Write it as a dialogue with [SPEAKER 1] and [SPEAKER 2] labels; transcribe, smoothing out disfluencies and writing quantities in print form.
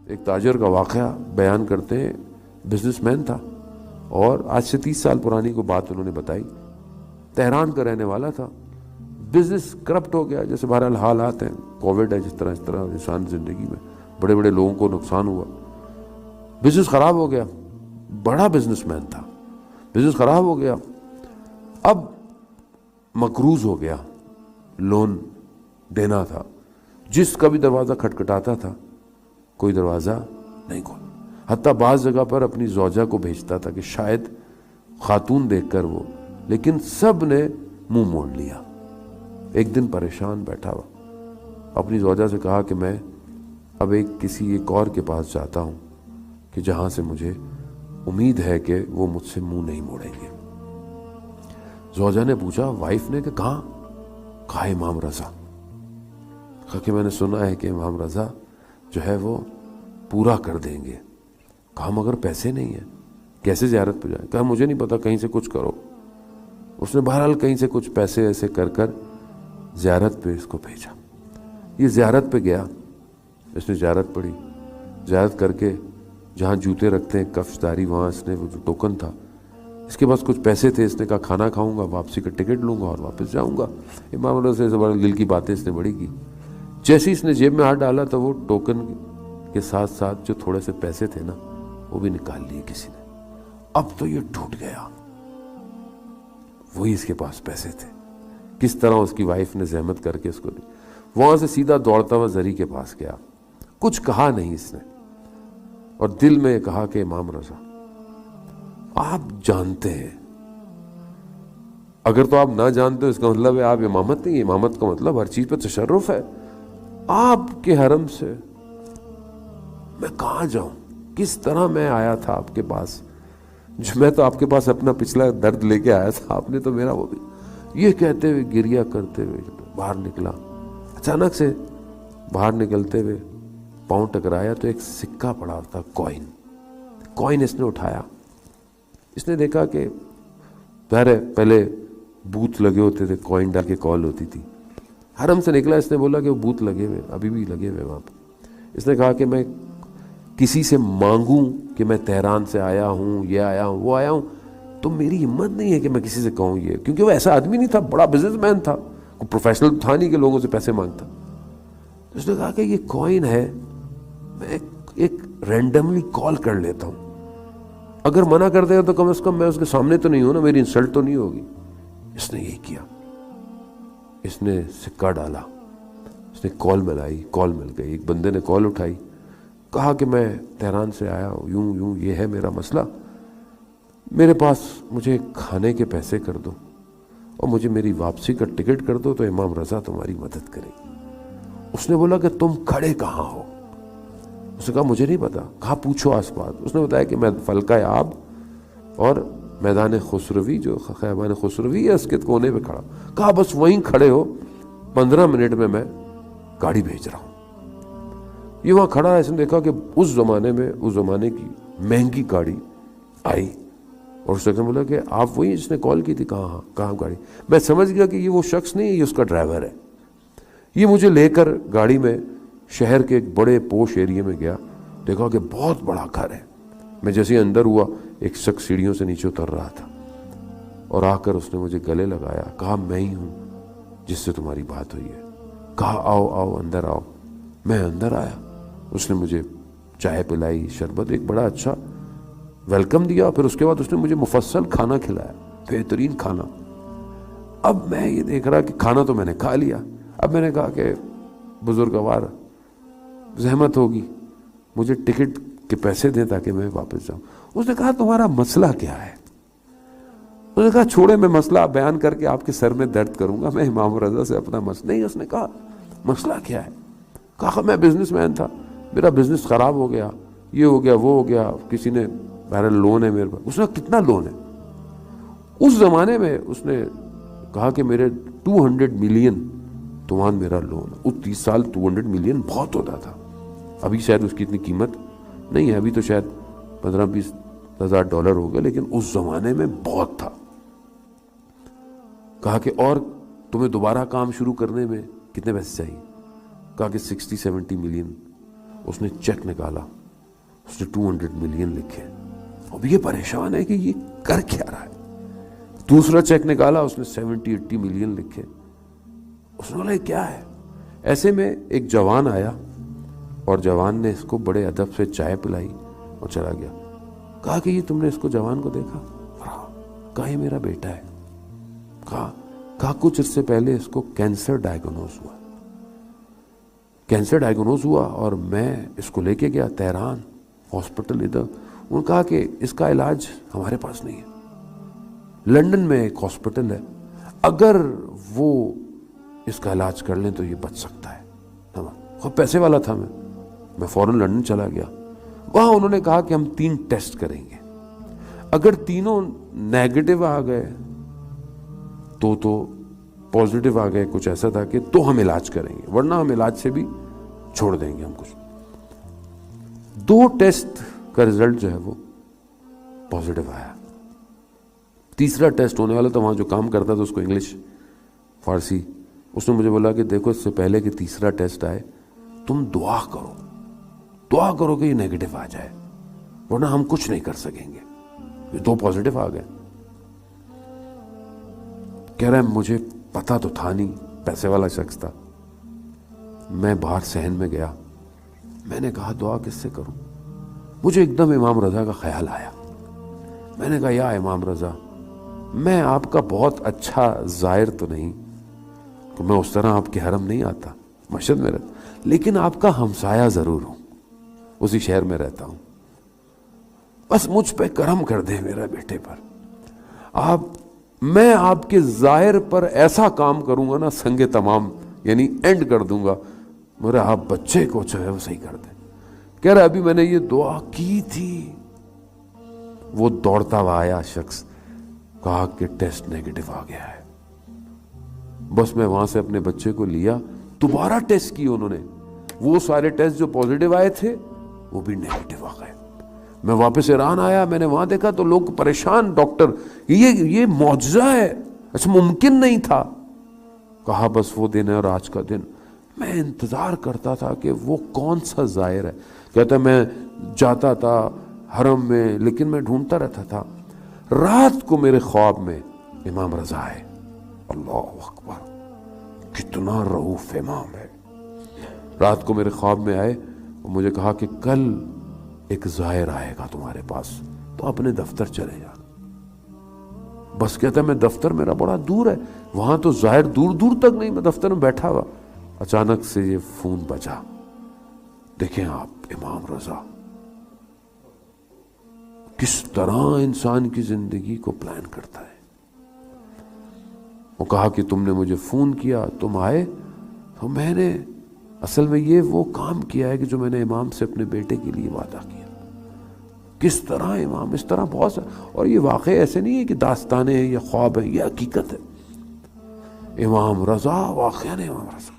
[SPEAKER 1] ایک تاجر کا واقعہ بیان کرتے ہیں. بزنس مین تھا اور آج سے 30 سال پرانی کو بات انہوں نے بتائی. تہران کا رہنے والا تھا. بزنس کرپٹ ہو گیا، جیسے بہرحال حالات ہیں، کووڈ ہے، جس طرح انسان زندگی میں بڑے بڑے لوگوں کو نقصان ہوا. بزنس خراب ہو گیا. بڑا بزنس مین تھا، بزنس خراب ہو گیا. اب مقروض ہو گیا، لون دینا تھا. جس کا بھی دروازہ کھٹکھٹاتا تھا کوئی دروازہ نہیں کھولا. حتیٰ بعض جگہ پر اپنی زوجہ کو بھیجتا تھا کہ شاید خاتون دیکھ کر وہ، لیکن سب نے منہ موڑ لیا. ایک دن پریشان بیٹھا ہوا اپنی زوجہ سے کہا کہ میں اب کسی ایک اور کے پاس جاتا ہوں کہ جہاں سے مجھے امید ہے کہ وہ مجھ سے منہ نہیں موڑیں گے. زوجہ نے پوچھا، وائف نے، کہ کہاں؟ کہا امام رضا. کہا کہ میں نے سنا ہے کہ امام رضا جو ہے وہ پورا کر دیں گے. کہا مگر پیسے نہیں ہیں، کیسے زیارت پہ جائیں؟ کہا مجھے نہیں پتا، کہیں سے کچھ کرو. اس نے بہرحال کہیں سے کچھ پیسے ایسے کر زیارت پہ اس کو بھیجا. یہ زیارت پہ گیا، اس نے زیارت پڑھی. زیارت کر کے جہاں جوتے رکھتے ہیں کفش داری، وہاں اس نے وہ جو ٹوکن تھا، اس کے پاس کچھ پیسے تھے. اس نے کہا کھانا کھاؤں گا، واپسی کا ٹکٹ لوں گا اور واپس جاؤں گا. امام رضا سے بڑا دل کی باتیں اس نے بڑی کی. جیسے اس نے جیب میں ہاتھ ڈالا تو وہ ٹوکن کے ساتھ ساتھ جو تھوڑے سے پیسے تھے نا وہ بھی نکال لیے کسی نے. اب تو یہ ٹوٹ گیا، وہی اس کے پاس پیسے تھے. کس طرح اس کی وائف نے زحمت کر کے اس کو دی. وہاں سے سیدھا دوڑتا ہوا زری کے پاس گیا. کچھ کہا نہیں اس نے، اور دل میں کہا کہ امام رضا آپ جانتے ہیں، اگر تو آپ نہ جانتے اس کا مطلب ہے آپ امامت نہیں. امامت کا مطلب ہر چیز پہ تشرف ہے. آپ کے حرم سے میں کہاں جاؤں؟ کس طرح میں آیا تھا آپ کے پاس؟ جو میں تو آپ کے پاس اپنا پچھلا درد لے کے آیا تھا، آپ نے تو میرا وہ بھی. یہ کہتے ہوئے گریا کرتے ہوئے باہر نکلا. اچانک سے باہر نکلتے ہوئے پاؤں ٹکرایا تو ایک سکہ پڑا تھا، کوئن اس نے اٹھایا. اس نے دیکھا کہ پہلے بوتھ لگے ہوتے تھے، کوئن ڈال کے کال ہوتی تھی. حرم سے نکلا، اس نے بولا کہ وہ بوتھ لگے ہوئے، ابھی بھی لگے ہوئے وہاں پہ. اس نے کہا کہ میں کسی سے مانگوں کہ میں تہران سے آیا ہوں، یہ آیا ہوں، وہ آیا ہوں، تو میری ہمت نہیں ہے کہ میں کسی سے کہوں یہ، کیونکہ وہ ایسا آدمی نہیں تھا، بڑا بزنس مین تھا، کوئی پروفیشنل تھا نہیں کہ لوگوں سے پیسے مانگتا. اس نے کہا کہ یہ کوئن ہے، میں ایک رینڈملی کال کر لیتا ہوں، اگر منع کر دے تو کم از کم میں اس کے سامنے تو نہیں ہوں نا، میری انسلٹ تو نہیں ہوگی. اس نے یہی کیا. اس نے سکہ ڈالا، اس نے کال ملائی، کال مل گئی. ایک بندے نے کال اٹھائی، کہا کہ میں تہران سے آیا ہوں، یوں یہ ہے میرا مسئلہ، میرے پاس مجھے کھانے کے پیسے کر دو اور مجھے میری واپسی کا ٹکٹ کر دو تو امام رضا تمہاری مدد کرے گی. اس نے بولا کہ تم کھڑے کہاں ہو؟ اس نے کہا مجھے نہیں پتا. کہا پوچھو آس پاس. اس نے بتایا کہ میں فلکہ آب اور میدان خسروی، جو خیابان خسروی ہے، اس کے کونے پہ کھڑا. کہا بس وہیں کھڑے ہو، 15 منٹ میں گاڑی بھیج رہا ہوں. یہ وہاں کھڑا ہے. اس نے دیکھا کہ اس زمانے کی مہنگی گاڑی آئی اور اس نے بولا کہ آپ وہی جس نے کال کی تھی؟ کہاں گاڑی؟ میں سمجھ گیا کہ یہ وہ شخص نہیں ہے، یہ اس کا ڈرائیور ہے. یہ مجھے لے کر گاڑی میں شہر کے ایک بڑے پوش ایریے میں گیا. دیکھا کہ بہت بڑا گھر ہے. میں جیسے ہی اندر ہوا، ایک شخص سیڑھیوں سے نیچے اتر رہا تھا اور آ کر اس نے مجھے گلے لگایا. کہا میں ہی ہوں جس سے تمہاری بات ہوئی ہے. کہا آؤ اندر آؤ. میں اندر آیا. اس نے مجھے چائے پلائی، شربت، ایک بڑا اچھا ویلکم دیا. پھر اس کے بعد اس نے مجھے مفصل کھانا کھلایا، بہترین کھانا. اب میں یہ دیکھ رہا کہ کھانا تو میں نے کھا لیا. اب میں نے کہا کہ بزرگوار زحمت ہوگی، مجھے ٹکٹ کے پیسے دیں تاکہ میں واپس جاؤں. اس نے کہا تمہارا مسئلہ کیا ہے؟ اس نے کہا چھوڑے، میں مسئلہ بیان کر کے آپ کے سر میں درد کروں گا، میں امام رضا سے اپنا مسئلہ نہیں. اس نے کہا مسئلہ کیا ہے؟ کہا میں بزنس مین تھا، میرا بزنس خراب ہو گیا، یہ ہو گیا، وہ ہو گیا، کسی نے بہرحال لون ہے میرے پاس. اس نے کہا کتنا لون ہے؟ اس زمانے میں اس نے کہا کہ میرے 200 ملین تومان میرا لون. اس 30 سال 200 ملین بہت ہوتا تھا. ابھی شاید اس کی اتنی قیمت نہیں ہے، ابھی تو شاید 15-20 ہزار ڈالر ہوگا، لیکن اس زمانے میں بہت تھا. کہا کہ اور تمہیں دوبارہ کام شروع کرنے میں کتنے پیسے چاہیے؟ کہا کہ 60-70 ملین. اس نے چیک نکالا اس نے 200 ملین لکھے. اب یہ پریشان ہے کہ یہ کر کیا رہا ہے. دوسرا چیک نکالا, اس نے 70-80 ملین لکھے. اس نے بولا یہ کیا ہے. ایسے میں ایک جوان آیا اور جوان نے اس کو بڑے ادب سے چائے پلائی اور چلا گیا. کہا کہ یہ تم نے اس کو جوان کو دیکھا؟ کہا یہ میرا بیٹا ہے. کہا کچھ عرصے پہلے اس کو کینسر ڈائیگنوز ہوا. کینسر ڈائیگنوز ہوا اور میں اس کو لے کے گیا تہران ہاسپٹل ادھر. انہوں نے کہا کہ اس کا علاج ہمارے پاس نہیں ہے. لندن میں ایک ہاسپٹل ہے, اگر وہ اس کا علاج کر لیں تو یہ بچ سکتا ہے. پیسے والا تھا میں فوراً لندن چلا گیا. وہاں انہوں نے کہا کہ ہم 3 ٹیسٹ کریں گے, اگر تینوں نیگیٹو آ گئے تو پازیٹیو آ گئے, کچھ ایسا تھا کہ تو ہم علاج کریں گے, ورنہ ہم علاج سے بھی چھوڑ دیں گے. ہم کچھ 2 ٹیسٹ کا رزلٹ جو ہے وہ پازیٹیو آیا. تیسرا ٹیسٹ ہونے والا تھا, وہاں جو کام کرتا تھا اس کو انگلش فارسی, اس نے مجھے بولا کہ دیکھو اس سے پہلے کہ تیسرا ٹیسٹ آئے تم دعا کرو کہ یہ نیگیٹو آ جائے, ورنہ ہم کچھ نہیں کر سکیں گے. یہ 2 پازیٹیو آ گئے. کہہ رہا ہے مجھے پتا تو تھا نہیں, پیسے والا شخص تھا. میں باہر صحن میں گیا, میں نے کہا دعا کس سے کروں. مجھے ایک دم امام رضا کا خیال آیا. میں نے کہا یا امام رضا, میں آپ کا بہت اچھا زائر تو نہیں, کہ میں اس طرح آپ کے حرم نہیں آتا, مسجد میں رہتا, لیکن آپ کا ہمسایہ ضرور ہوں, اسی شہر میں رہتا ہوں. بس مجھ پہ کرم کر دیں میرے بیٹے پر. میں آپ کے ظاہر پر ایسا کام کروں گا نا, سنگ تمام یعنی اینڈ کر دوں گا, میرے آپ بچے کو جو ہے وہ صحیح کر دیں. کہہ رہا ابھی میں نے یہ دعا کی تھی, وہ دوڑتا ہوا آیا شخص, کہا کہ ٹیسٹ نیگیٹو آ گیا ہے. بس میں وہاں سے اپنے بچے کو لیا, دوبارہ ٹیسٹ کیے انہوں نے, وہ سارے ٹیسٹ جو پازیٹیو آئے تھے وہ بھی نیگیٹو آ گئے. میں واپس ایران آیا, میں نے وہاں دیکھا تو لوگ پریشان, ڈاکٹر یہ معجزہ ہے, اچھا ممکن نہیں تھا. کہا بس وہ دن ہے اور آج کا دن. میں انتظار کرتا تھا کہ وہ کون سا ظاہر ہے. کہتا میں جاتا تھا حرم میں, لیکن میں ڈھونڈتا رہتا تھا. رات کو میرے خواب میں امام رضا ہے. اللہ اکبر, کتنا رؤوف امام ہے. رات کو میرے خواب میں آئے اور مجھے کہا کہ کل ایک زائر آئے گا تمہارے پاس, تو اپنے دفتر چلے جا. بس کہتا ہے میں دفتر میرا بڑا دور ہے, وہاں تو زائر دور دور تک نہیں, میں دفتر میں بیٹھا ہوا. اچانک سے یہ فون بجا. دیکھیں آپ امام رضا کس طرح انسان کی زندگی کو پلان کرتا ہے. وہ کہا کہ تم نے مجھے فون کیا, تم آئے, تو میں نے اصل میں یہ وہ کام کیا ہے کہ جو میں نے امام سے اپنے بیٹے کے لیے وعدہ کیا. کس طرح امام, اس طرح بہت سا, اور یہ واقعہ ایسے نہیں ہے کہ داستانیں ہیں یا خواب ہیں, یہ حقیقت ہے. امام رضا واقعہ نہیں, امام رضا